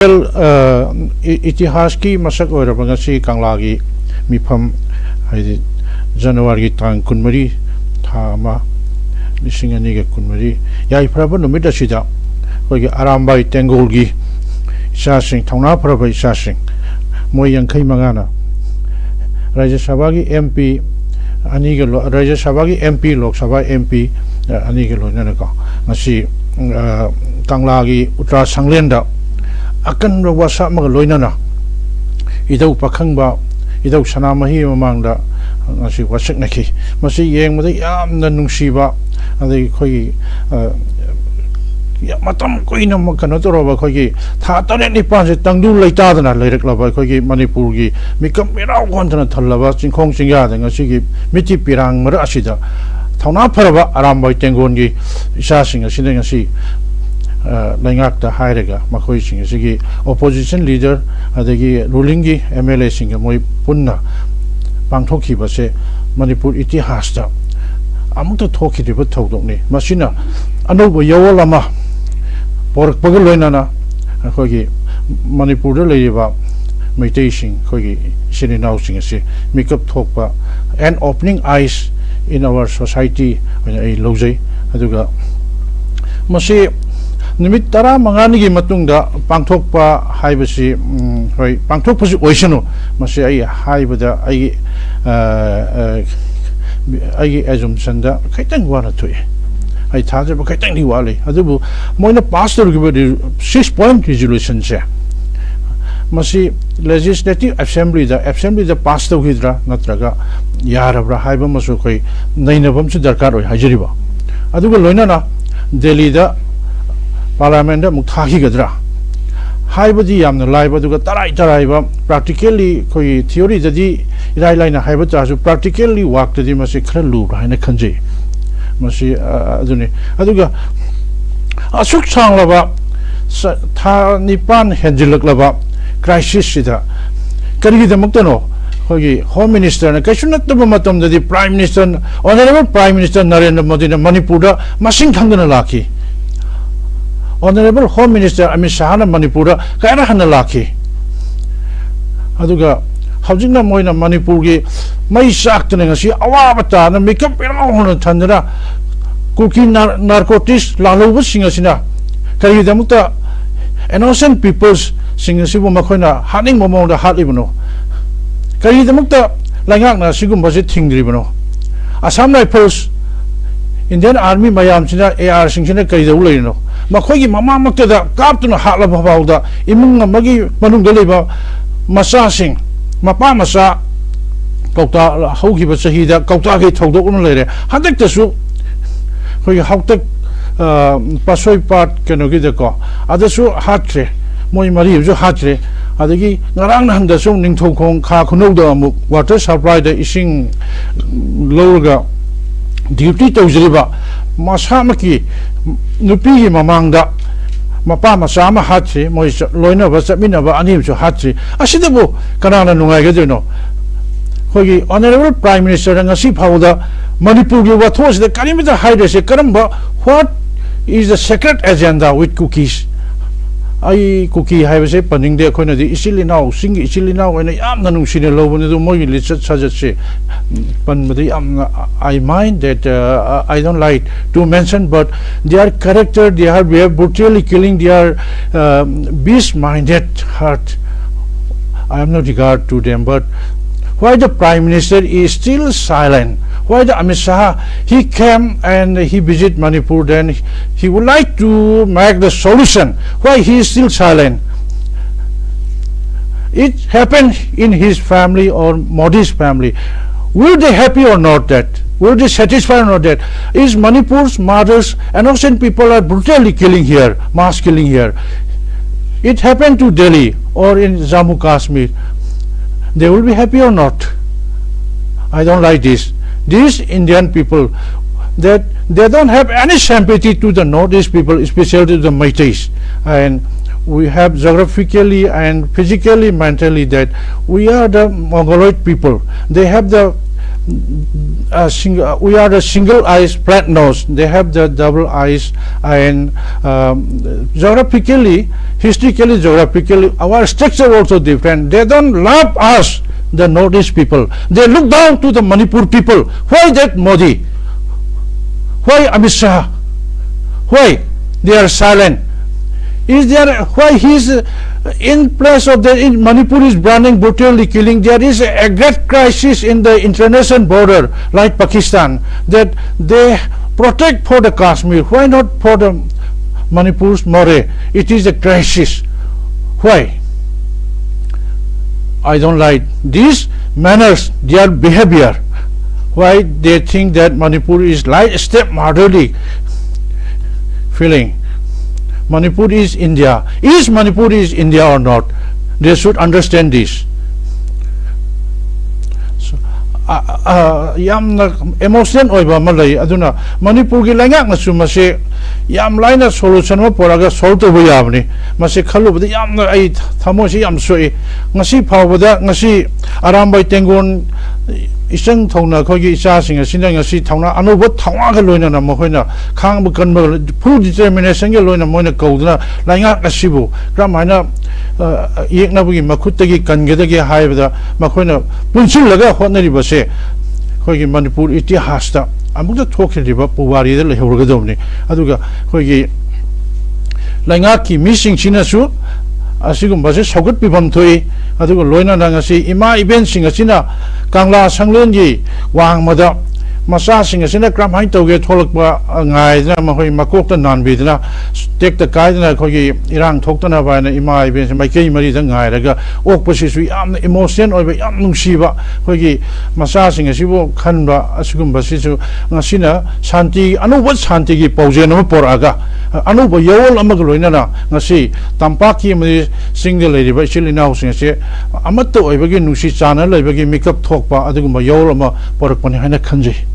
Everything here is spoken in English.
इतिहास की मसक ओरबंगसी कंगलागी मिफम हाइदि जनवरी तांग कुनमरी थामा लिसिंग अनिगे कुनमरी याई फरब नुमित असिदा कोई आरामबाई तेंगोलगी इसासिंग थौना फरब इसासिंग मोय यंखै मंगाना राज्य सभा की एमपी अनिगे राज्य सभा की एमपी लोकसभा एमपी अनिगे लोननको ngasi कंगलागी उत्तरा संगलेंदा akan wasa mga loinana idaw pakhangba idaw sanamahi mamangda ngasi wasak naki masi yeng mada yamna nungsiba adai khoi ya matam koina makana toroba khoi tha tare ni pa se tangdu leita dana leireklaba khoi manipur gi mikam mirau khondana thallaba chingkhong chingya da ngasi gi miti pirang mar asida thauna pharaba arambai tengon gi isa sing asina ngasi Langak the Hairega, Makoy Sing, Sigi, opposition leader, Adagi, ruling MLA Sing, Moy Punna, Bangtoki, Base, Manipur Itihasta. I'm to talk it about Togni, Machina, Anobu Yawalama, Pork Pagaloinana, Hogi, Manipur Leva, meditation, Hogi, sitting out sing, make up talk, and opening eyes in our society when a loze, Aduga. Masi Nimit tara mangani gi matungda pangthokpa haibasi hoi pangthokpa si oisanu masi ai haibada ai assumption da khaitang wana thoi ai thaje ba khaitang ni wale adubu moina pastor gi 6-point resolution se masi legislative assembly da pastor hidra natraga yarabra haiba masu khoi nainabam su darkar oi hajiriba aduga loina na Delhi da Parliament Mukhahi Gadra. Haibadi Yamna Laiba Tarai practically Koi theory the Railina Haibata practically walked the Masikra Lu in a country. Masi Aduni Aduga Asuk Sanglava Nipan Henjilaklava crisis sida. Kari the Muktano Hogi Home Minister and Kashunat Matam the Prime Minister Honorable Prime Minister Narendra Modi Manipura Masing Kanganalaki. Honorable Home Minister Amit Shahana Manipura Kaira Hanalaki Aduga Haujina Moina Manipurgi Mai Saktanasi Awabata and make up on Tandra cooking narcotics Lalu Singasina Kari Damuta innocent people's Singasibu Makona Haning Momo the Hatlibano Kari Damuta Langana Sigum Bazit Tingribono Assam Post Indian Army Mayam China AR Singina Kaidulino Makogi Mama Makada Captain Hatla Bauda Imunga Magi Manung Deliva Masasing Mapa Masa Kota Hoki Basahida Kotaki Todon Lady Hadak the Su Hautek Pasoi Part Kanogidako Adasu Hatre Moi Marie Hatre Adagi Narang Handa Sung Ning Tokong Kakunoda water supply the Ising Loga Duty to Zriba Masamaki Nupi Mamanga Mapa Masama Hatri, Mois Loina was a Minava Anim to Hatri. Asidabu Kanana Nungagano. Hogi Honorable Prime Minister and Asip Hauda Manipur, what was the Karimita Hiders a Karamba? What is the secret agenda with cookies? I cookie have a punning the corner the easily now, sing easily now, and I am not seen a low when the more you such as say. I mind that I don't like to mention, but their character, they are brutally killing their beast-minded heart. I am not regard to them, but why the Prime Minister is still silent? Why the Amit Shah, he came and he visited Manipur, then he would like to make the solution. Why he is still silent? It happened in his family or Modi's family. Were they happy or not that? Were they satisfied or not that? Is Manipur's mothers, innocent people are brutally killing here, mass killing here. It happened to Delhi or in Jammu Kashmir. They will be happy or not? I don't like this. These Indian people, that they don't have any sympathy to the Northeast people, especially to the Meiteis. And we have geographically and physically, mentally that we are the Mongoloid people. They have the we are the single eyes, flat nose. They have the double eyes, and geographically, historically, geographically, our structure also different. They don't love us, the Northeast people. They look down to the Manipur people. Why that Modi? Why Amit Shah? Why they are silent? Is there why he's in place of the in Manipur is branding brutally killing? There is a great crisis in the international border, like Pakistan, that they protect for the Kashmir. Why not for the Manipur's More? It is a crisis. Why? I don't like these manners, their behavior. Why they think that Manipur is like stepmotherly feeling? Manipur is India. Is Manipur is India or not? They should understand this. So, emotion oiba malay aduna Manipur gi langa ngasu mase yam laina solution ma poraga solve to yamni mase khalu bada yam ai thamo si yam soi ngasi phawbada ngasi arambai tengon isang thongna khogi isa singa sinang ngasi thongna anubo thongwa ga loina na mohoina khang bu kan full determination ga loina moina kaudna lainga asibu kramaina yekna bugi makhutagi kangedagi haibada makhoina punchulaga hotnari base khogi Manipur itihasta amukta thokriba puwari da lehurga domni aduga khogi lainga ki missing chinasu asigumbaje sogut bibam thoi aduga loina nangasi ima event singasina kangla sanglenji wang mada masa singasina kram hain toge tholakba ngai na mahoi makokta nanbidna tek ta kaidna khogi irang thoktana baina ima event maikei mari da ngai raga okpasi su yam emotion oiba yam nungsiba khogi masa singasibo khanba asugumba sisu ngasina shanti anuba shanti gi paujena poraga anuba yol amaga loina na ngasi tampaki mari single leriba chilina singase amatta oibagi nungsi chana lebagi makeup thokpa adugumba yol ama porakpani haina khanjei